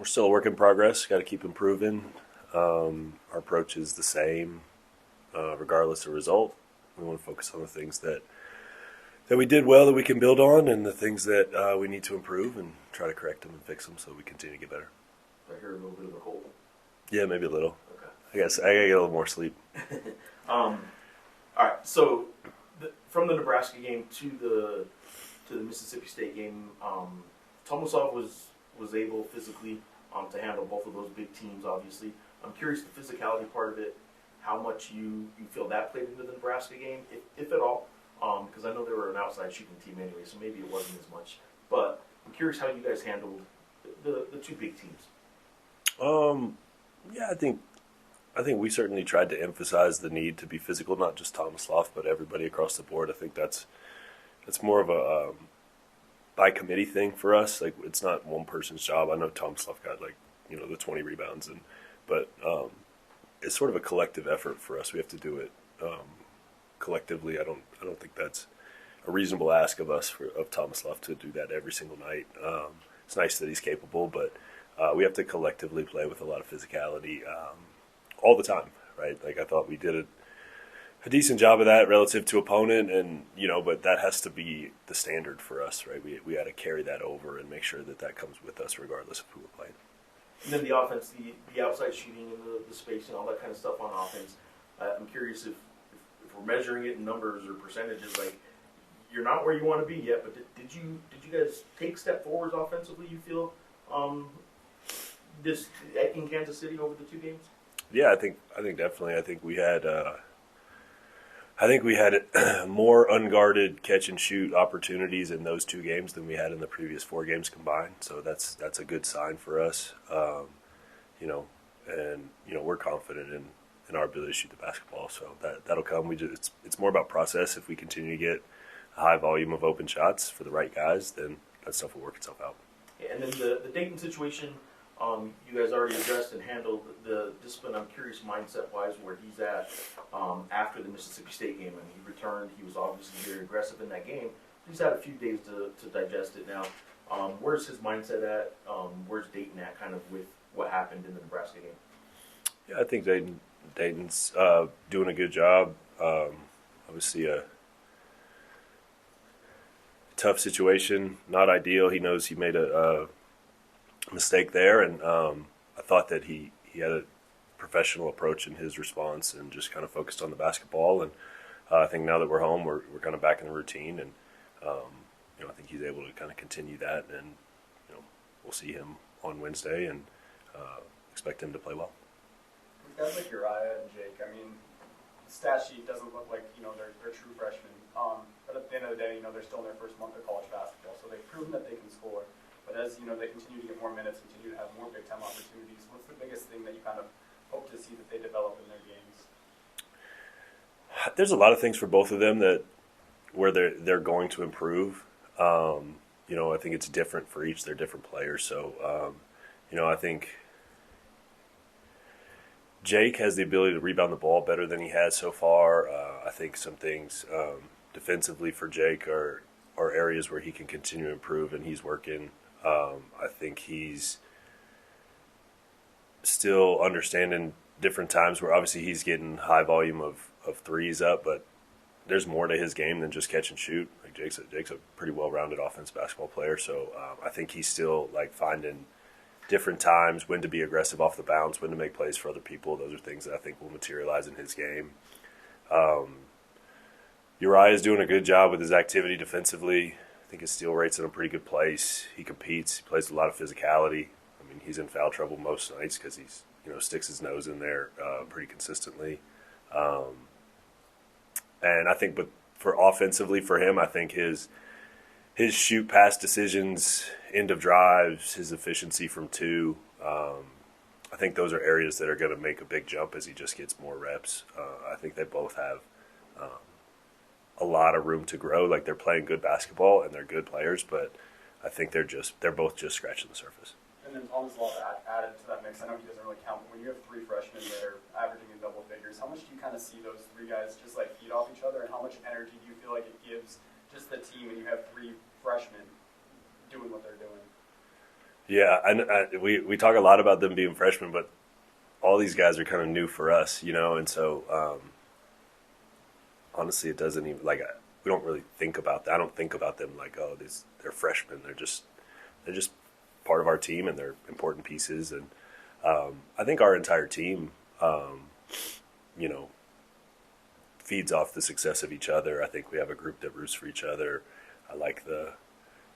we're still a work in progress. Got to keep improving. Our approach is the same, regardless of result. We want to focus on the things that we did well that we can build on, and the things that we need to improve, and try to correct them and fix them so we continue to get better. I hear a little bit of a cold. Yeah, maybe a little. Okay. I guess I gotta get a little more sleep. All right. So from the Nebraska game to the Mississippi State game, Tomasov was able physically to handle both of those big teams. Obviously, I'm curious the physicality part of it. How much you feel that played into the Nebraska game, if at all? Because I know they were an outside shooting team anyway, so maybe it wasn't as much. But I'm curious how you guys handled the two big teams. Yeah, I think we certainly tried to emphasize the need to be physical, not just Tomislav, but everybody across the board. I think that's more of a by committee thing for us. Like, it's not one person's job. I know Tomislav got the 20 rebounds, but it's sort of a collective effort for us. We have to do it collectively. I don't think that's a reasonable ask of us of Tomislav to do that every single night. It's nice that he's capable, but we have to collectively play with a lot of physicality all the time, right? Like, I thought we did a decent job of that relative to opponent, and but that has to be the standard for us, right? We got to carry that over and make sure that comes with us regardless of who we're playing. And then the offense, the outside shooting and the spacing, all that kind of stuff on offense. I'm curious if we're measuring it in numbers or percentages. Like, you're not where you want to be yet, but did you guys take step forwards offensively? You feel this in Kansas City over the two games? Yeah, I think definitely. I think we had more unguarded catch and shoot opportunities in those two games than we had in the previous 4 games combined. So that's a good sign for us. We're confident in our ability to shoot the basketball. So that'll come. It's more about process. If we continue to get a high volume of open shots for the right guys, then that stuff will work itself out. Yeah, and then the Dayton situation, you guys already addressed and handled the discipline. I'm curious, mindset-wise, where he's at after the Mississippi State game. And he returned. He was obviously very aggressive in that game. He's had a few days to digest it now. Where's his mindset at? Where's Dayton at kind of with what happened in the Nebraska game? Yeah, I think Dayton's doing a good job. Obviously a tough situation, not ideal. He knows he made a mistake there, and I thought that he had a professional approach in his response and just kind of focused on the basketball. And I think now that we're home, we're kind of back in the routine, and I think he's able to kind of continue that. And we'll see him on Wednesday, and expect him to play well. With guys like Uriah and Jake, I mean, the stat sheet doesn't look like they're true freshmen. But at the end of the day, they're still in their first month of college basketball, so they've proven that they can score. But as they continue to get more minutes, continue to have more big time opportunities, what's the biggest thing that you kind of hope to see that they develop in their games? There's a lot of things for both of them where they're going to improve. I think it's different for each. They're different players, so I think Jake has the ability to rebound the ball better than he has so far. I think some things defensively for Jake are areas where he can continue to improve, and he's working. I think he's still understanding different times where obviously he's getting high volume of threes up, but there's more to his game than just catch and shoot. Like, Jake's a pretty well-rounded offensive basketball player, so I think he's still finding different times when to be aggressive off the bounce, when to make plays for other people. Those are things that I think will materialize in his game. Uriah is doing a good job with his activity defensively. I think his steal rate's in a pretty good place. He competes. He plays with a lot of physicality. I mean, he's in foul trouble most nights because he's sticks his nose in there pretty consistently. And I think, but for offensively for him, I think his shoot pass decisions, end of drives, his efficiency from 2, I think those are areas that are going to make a big jump as he just gets more reps. I think they both have a lot of room to grow. Like, they're playing good basketball and they're good players, but I think they're both just scratching the surface. And then Tomislav added to that mix. I know he doesn't really count, but when you have 3 freshmen that are averaging in double figures, how much do you kind of see those 3 guys just feed off each other, and how much energy do you feel like it gives just the team when you have 3 freshmen doing what they're doing? Yeah, and we talk a lot about them being freshmen, but all these guys are kind of new for us, and so honestly, it doesn't even we don't really think about that. I don't think about them like, oh, they're freshmen. They're just part of our team, and they're important pieces. And I think our entire team, you know, feeds off the success of each other. I think we have a group that roots for each other. I like the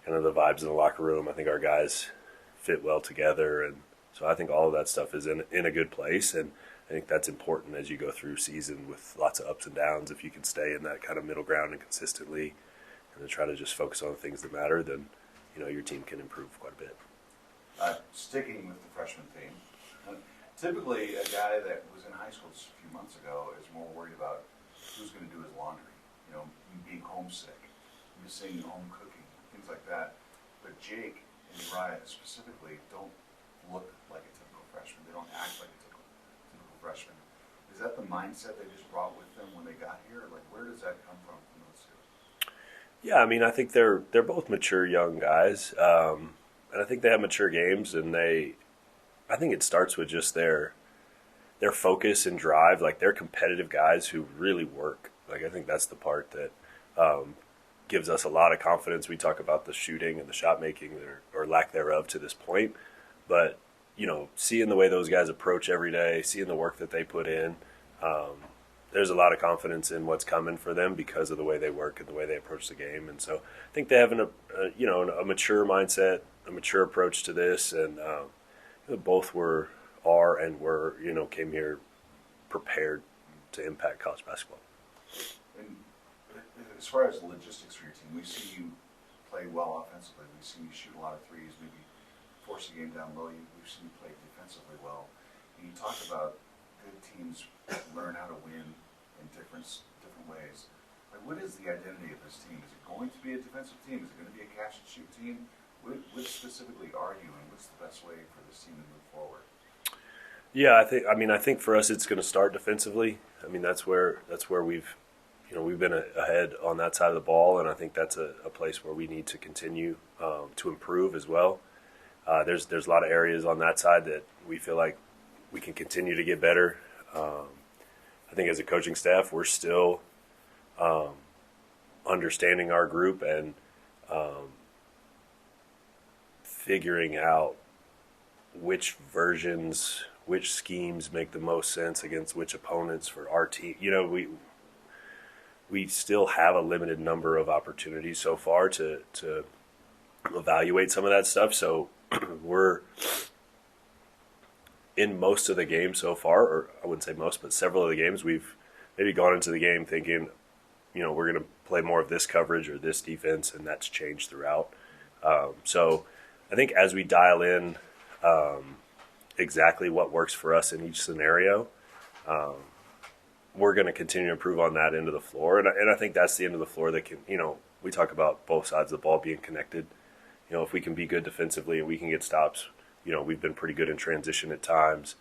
kind of the vibes in the locker room. I think our guys fit well together, and so I think all of that stuff is in a good place. And I think that's important as you go through season with lots of ups and downs. If you can stay in that kind of middle ground and consistently, and then try to just focus on the things that matter, then your team can improve quite a bit. Sticking with the freshman theme, typically a guy that was in high school just a few months ago is more worried about who's going to do his laundry, being homesick, missing home cooking, things like that. But Jake and Uriah specifically don't look like a typical freshman. They don't act like a typical freshman. Is that the mindset they just brought with them when they got here? Like, where does that come from those two? Yeah, I mean, I think they're both mature young guys, and I think they have mature games, and I think it starts with just their focus and drive. Like, they're competitive guys who really work. Like, I think that's the part that gives us a lot of confidence. We talk about the shooting and the shot making or lack thereof to this point, but seeing the way those guys approach every day, seeing the work that they put in, there's a lot of confidence in what's coming for them because of the way they work and the way they approach the game. And so I think they have a mature mindset, a mature approach to this, and both were came here prepared to impact college basketball. And as far as logistics for your team, we see you play well offensively. We've seen you shoot a lot of threes, maybe force the game down low. We've seen you play defensively well. And you talk about good teams learn how to win in different ways. Like, what is the identity of this team? Is it going to be a defensive team? Is it going to be a catch and shoot team? What specifically are you, and what's the best way for this team to move forward? Yeah, I think for us it's going to start defensively. I mean, that's where we've been ahead on that side of the ball, and I think that's a place where we need to continue to improve as well. There's a lot of areas on that side that we feel like we can continue to get better. I think as a coaching staff, we're still understanding our group and figuring out which schemes make the most sense against which opponents for our team. We still have a limited number of opportunities so far to evaluate some of that stuff. So we're in most of the games so far, or I wouldn't say most, but several of the games we've maybe gone into the game thinking, we're going to play more of this coverage or this defense, and that's changed throughout. So I think as we dial in exactly what works for us in each scenario, we're going to continue to improve on that end of the floor. And I think that's the end of the floor that can, we talk about both sides of the ball being connected. If we can be good defensively and we can get stops, we've been pretty good in transition at times.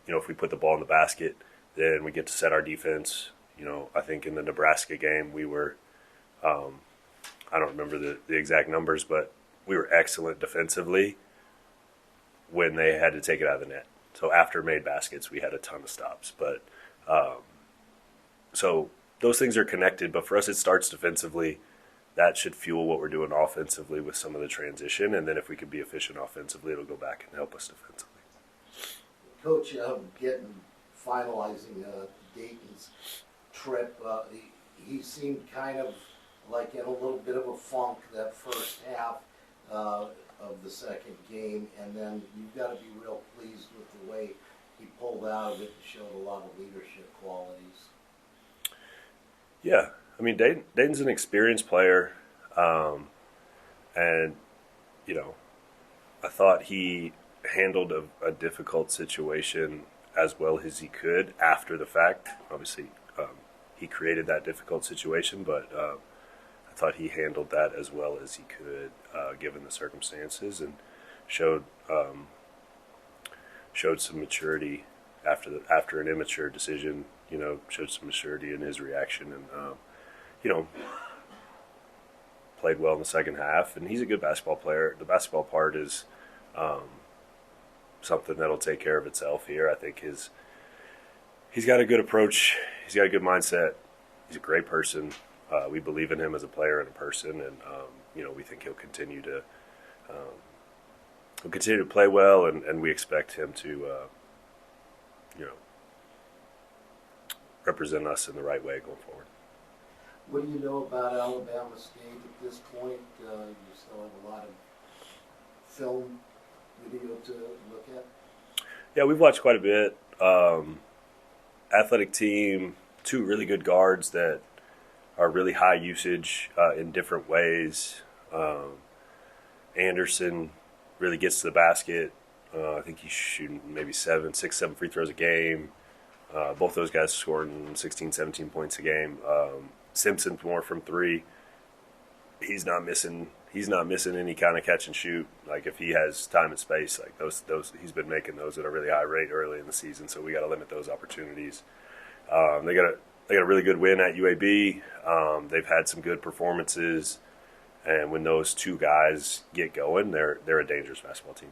If we put the ball in the basket, then we get to set our defense. I think in the Nebraska game we were, I don't remember the exact numbers, but we were excellent defensively when they had to take it out of the net. So after made baskets, we had a ton of stops. But so those things are connected. But for us, it starts defensively. That should fuel what we're doing offensively with some of the transition. And then if we can be efficient offensively, it'll go back and help us defensively. Coach, finalizing Dayton's trip, he seemed kind of like in a little bit of a funk that first half of the second game, and then you've got to be real pleased with the way he pulled out of it and showed a lot of leadership qualities. Yeah, I mean, Dayton's an experienced player, and I thought he handled a difficult situation as well as he could after the fact. Obviously, he created that difficult situation, but I thought he handled that as well as he could, given the circumstances, and showed some maturity after an immature decision. Showed some maturity in his reaction, and played well in the second half. And he's a good basketball player. The basketball part is something that'll take care of itself here. I think he's got a good approach. He's got a good mindset. He's a great person. We believe in him as a player and a person, and we think he'll continue to play well, and we expect him to represent us in the right way going forward. What do you know about Alabama State at this point? You still have a lot of film, video to look at? Yeah, we've watched quite a bit. Athletic team, 2 really good guards that are really high usage in different ways. Anderson really gets to the basket. I think he's shooting maybe 6, 7 free throws a game. Both those guys scoring 16, 17 points a game. Simpson's more from 3. He's not missing any kind of catch and shoot. Like if he has time and space, like those he's been making those at a really high rate early in the season. So we got to limit those opportunities. They got a really good win at UAB. They've had some good performances, and when those 2 guys get going, they're a dangerous basketball team.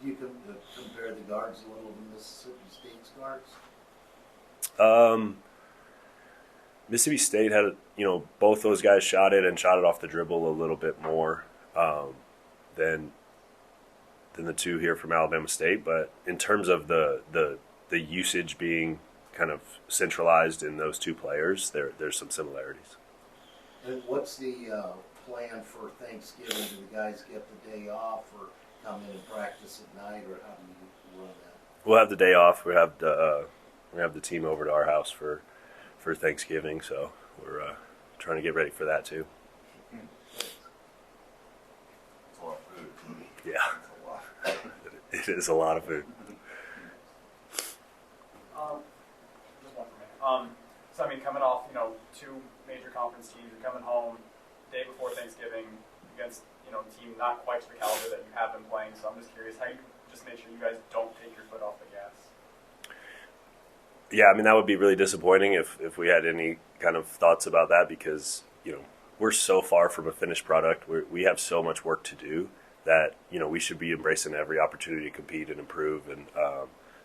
You can compare the guards a little to Mississippi State's guards. Mississippi State had, both those guys shot it off the dribble a little bit more than the 2 here from Alabama State. But in terms of the usage being kind of centralized in those 2 players, there's some similarities. And what's the plan for Thanksgiving? Do the guys get the day off, or come in and practice at night, or how do you run that? We'll have the day off. We have the team over to our house for Thanksgiving, so we're trying to get ready for that too. It's a lot of food. Yeah, It's a lot. it is a lot of food. Just one for me. So I mean, coming off 2 major conference teams, you're coming home day before Thanksgiving against team not quite to the caliber that you have been playing. So I'm just curious how you just make sure you guys don't take your foot off the gas. Yeah, I mean, that would be really disappointing if we had any kind of thoughts about that, because we're so far from a finished product. We have so much work to do that we should be embracing every opportunity to compete and improve. And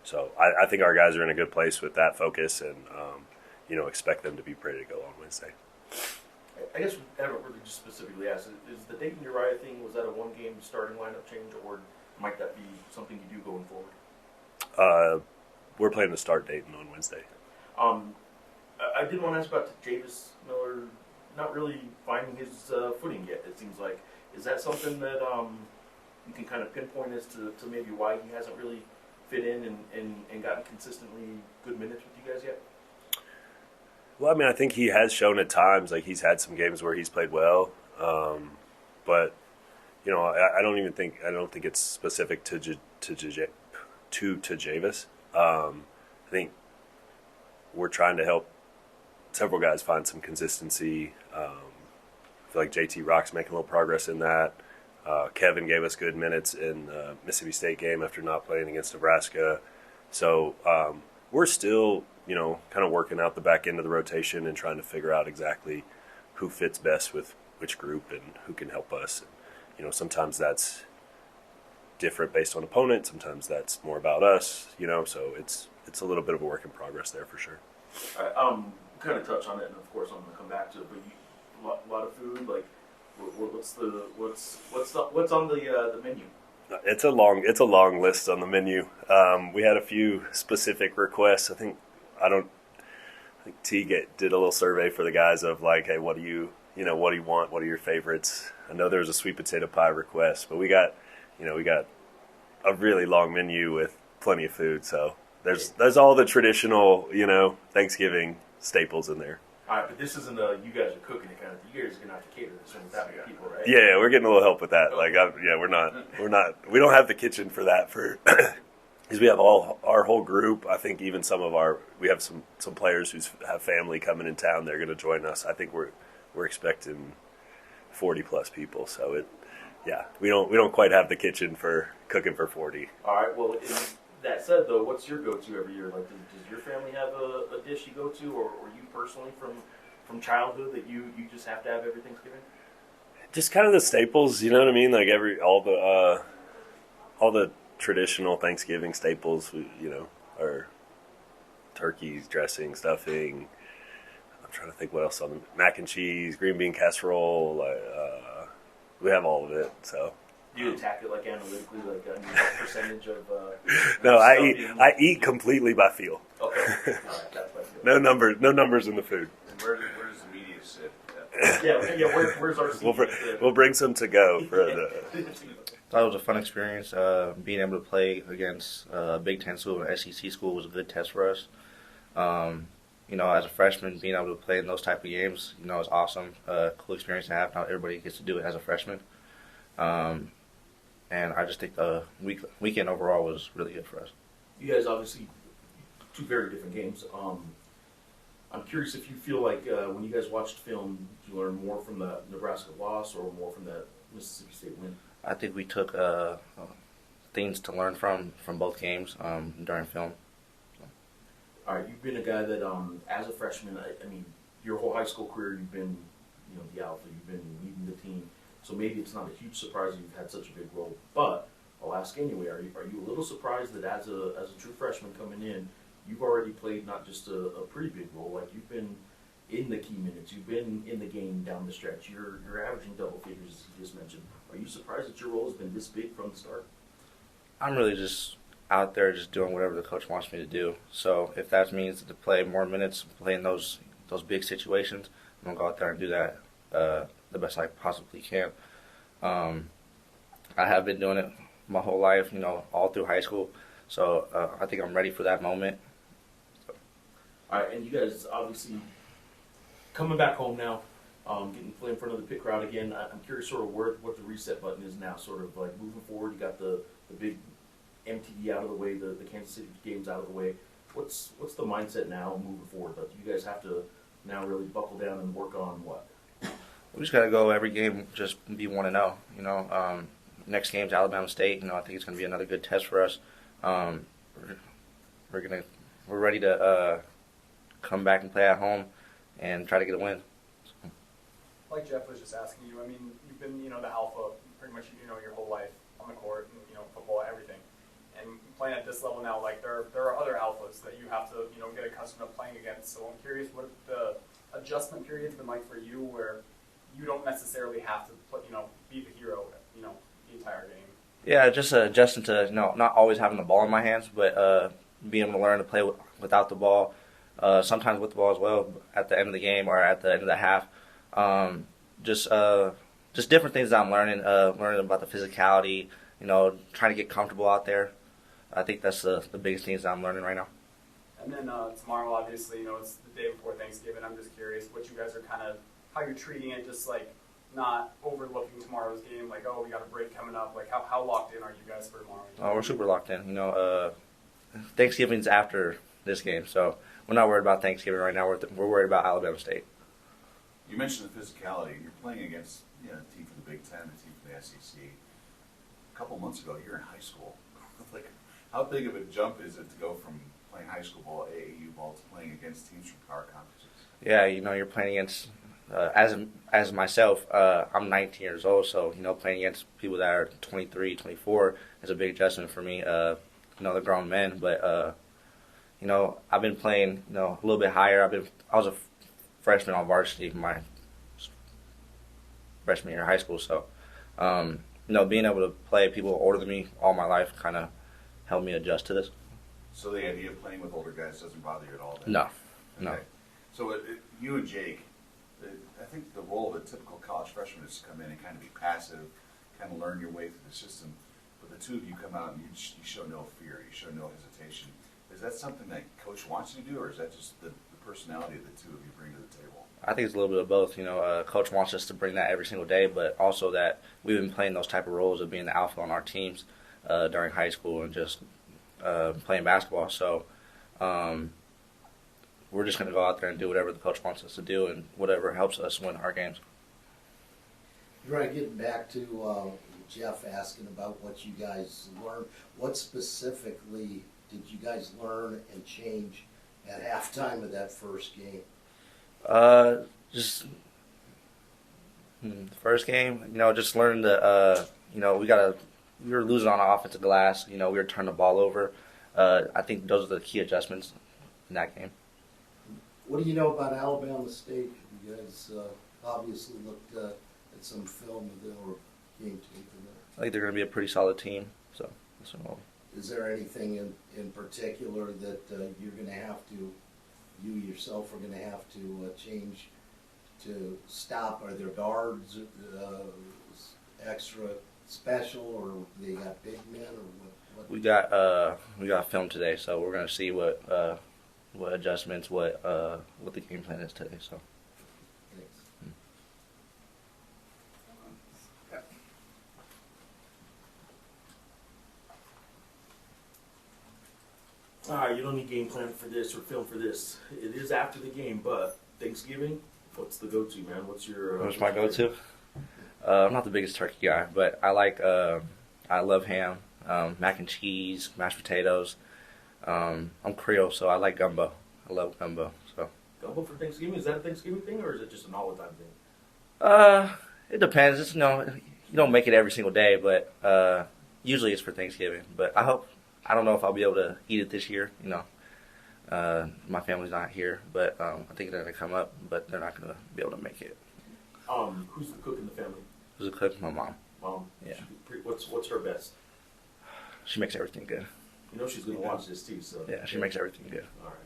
so I think our guys are in a good place with that focus, and expect them to be ready to go on Wednesday. I guess we haven't really just specifically asked, is the Dayton Uriah thing, was that a 1-game starting lineup change, or might that be something you do going forward? We're planning to start Dayton on Wednesday. I did want to ask about Javis Miller not really finding his footing yet, it seems like. Is that something that you can kind of pinpoint as to maybe why he hasn't really fit in and gotten consistently good minutes with you guys yet? Well, I mean, I think he has shown at times, like he's had some games where he's played well, but I don't think it's specific to Javis. I think we're trying to help several guys find some consistency. I feel like JT Rock's making a little progress in that. Kevin gave us good minutes in the Mississippi State game after not playing against Nebraska. So we're still, kind of working out the back end of the rotation and trying to figure out exactly who fits best with which group and who can help us. And, sometimes that's different based on opponent. Sometimes that's more about us, so it's a little bit of a work in progress there for sure. All right, kind of touch on it, and of course I'm going to come back to it. But a lot of food. Like, what's on the menu? It's a long list on the menu. We had a few specific requests. I think T did a little survey for the guys of like, hey, what do you want? What are your favorites? I know there was a sweet potato pie request, but we got a really long menu with plenty of food. So there's all the traditional, Thanksgiving staples in there. All right, but this isn't you guys are cooking it kind of. You guys are gonna have to cater this with that many people, right? Yeah, we're getting a little help with that. Like, we don't have the kitchen for that because we have our whole group. I think even we have some players who have family coming in town. They're going to join us. I think we're expecting 40 plus people. So we don't quite have the kitchen for cooking for 40. All right. Well, that said, though, what's your go-to every year? Like, does your family have a dish you go to, or you personally from childhood that you just have to have every Thanksgiving? Just kind of the staples, you know what I mean? Like all all the traditional Thanksgiving staples, are turkeys, dressing, stuffing. I'm trying to think what else on the mac and cheese, green bean casserole. We have all of it. So Do you attack it like analytically, like on your percentage of? no, stuff I eat completely by feel. Okay. All right, that's what I feel. No numbers in the food. And where does the media sit? Yeah. Where's our seat? We'll bring some to go for the. Thought it was a fun experience. Being able to play against Big Ten school and SEC school was a good test for us. As a freshman, being able to play in those type of games, is awesome. Cool experience to have. Not everybody gets to do it as a freshman. And I just think the weekend overall was really good for us. You guys obviously two very different games. I'm curious if you feel like when you guys watched film, did you learn more from the Nebraska loss or more from the Mississippi State win? I think we took things to learn from both games during film. All right, you've been a guy that, as a freshman, I mean, your whole high school career, you've been, the alpha. You've been leading the team. So maybe it's not a huge surprise that you've had such a big role. But I'll ask anyway: Are you a little surprised that as a true freshman coming in, you've already played not just a pretty big role, like you've been in the key minutes, you've been in the game down the stretch. You're averaging double figures, as you just mentioned. Are you surprised that your role has been this big from the start? I'm really just out there just doing whatever the coach wants me to do. So if that means to play more minutes, play in those big situations, I'm going to go out there and do that the best I possibly can. I have been doing it my whole life, all through high school. So I think I'm ready for that moment. So. All right, and you guys obviously coming back home now, getting to play in front of the pit crowd again. I'm curious sort of what the reset button is now, sort of like moving forward. You got the big MTV out of the way, the Kansas City games out of the way. What's the mindset now moving forward? Like, you guys have to now really buckle down and work on what? We just got to go every game, just be 1-0. Next game's Alabama State. I think it's going to be another good test for us. We're ready to come back and play at home and try to get a win. Like Geoff was just asking you, I mean, you've been, the alpha pretty much, your whole life on the court, and, football, everything. And playing at this level now, like, there are other alphas that you have to, get accustomed to playing against. So I'm curious what the adjustment period's been like for you, where you don't necessarily have to, be the hero, the entire game. Yeah, just adjusting to, not always having the ball in my hands, but being able to learn to play without the ball, sometimes with the ball as well, at the end of the game or at the end of the half. Just different things that I'm learning, learning about the physicality, trying to get comfortable out there. I think that's the biggest things that I'm learning right now. And then tomorrow, obviously, it's the day before Thanksgiving. I'm just curious what you guys are kind of, how you're treating it, just like not overlooking tomorrow's game, like, oh, we got a break coming up. Like, how locked in are you guys for tomorrow? Oh, we're super locked in. Thanksgiving's after this game, so we're not worried about Thanksgiving right now. We're worried about Alabama State. You mentioned the physicality. You're playing against a team from the Big Ten, a team from the SEC. A couple months ago, you're in high school. Like, how big of a jump is it to go from playing high school ball, AAU ball, to playing against teams from power conferences? Yeah, you're playing against, as myself, I'm 19 years old, so, playing against people that are 23, 24 is a big adjustment for me. They're grown men, but, I've been playing, a little bit higher. I was a freshman on varsity my freshman year of high school, so, being able to play people older than me all my life kind of helped me adjust to this. So the idea of playing with older guys doesn't bother you at all? Then? No, no. Okay. So you and Jake, I think the role of a typical college freshman is to come in and kind of be passive, kind of learn your way through the system. But the two of you come out and you show no fear, you show no hesitation. Is that something that Coach wants you to do, or is that just the personality of the two of you bring to the table? I think it's a little bit of both. Coach wants us to bring that every single day, but also that we've been playing those type of roles of being the alpha on our teams during high school and just playing basketball. So we're just going to go out there and do whatever the coach wants us to do and whatever helps us win our games. Right, getting back to Geoff asking about what you guys learned, what specifically did you guys learn and change at halftime of that first game? Just first game, just learn that we gotta we were losing on offensive glass. We were turning the ball over. I think those are the key adjustments in that game. What do you know about Alabama State? You guys obviously looked at some film of them or game tape in there. I think they're going to be a pretty solid team. So that's what Is there anything in particular that you're going to have to, you yourself are going to have to change to stop? Are there guards extra special, or they got big men, or what? we got film today, so we're going to see what adjustments, what the game plan is today. So. Thanks. You don't need game plan for this or film for this. It is after the game, but Thanksgiving, what's the go-to, man? What's your? What's my go-to? I'm not the biggest turkey guy, but I love ham, mac and cheese, mashed potatoes. I'm Creole, so I like gumbo. I love gumbo. So. Gumbo for Thanksgiving? Is that a Thanksgiving thing, or is it just an all-the-time thing? It depends. It's, you don't make it every single day, but usually it's for Thanksgiving. But I don't know if I'll be able to eat it this year. My family's not here, but I think they're gonna come up, but they're not gonna be able to make it. Who's the cook in the family? Who's the cook? My mom. Mom. Yeah. What's her best? She makes everything good. She's gonna watch this too, so. Yeah, she makes everything good. All right.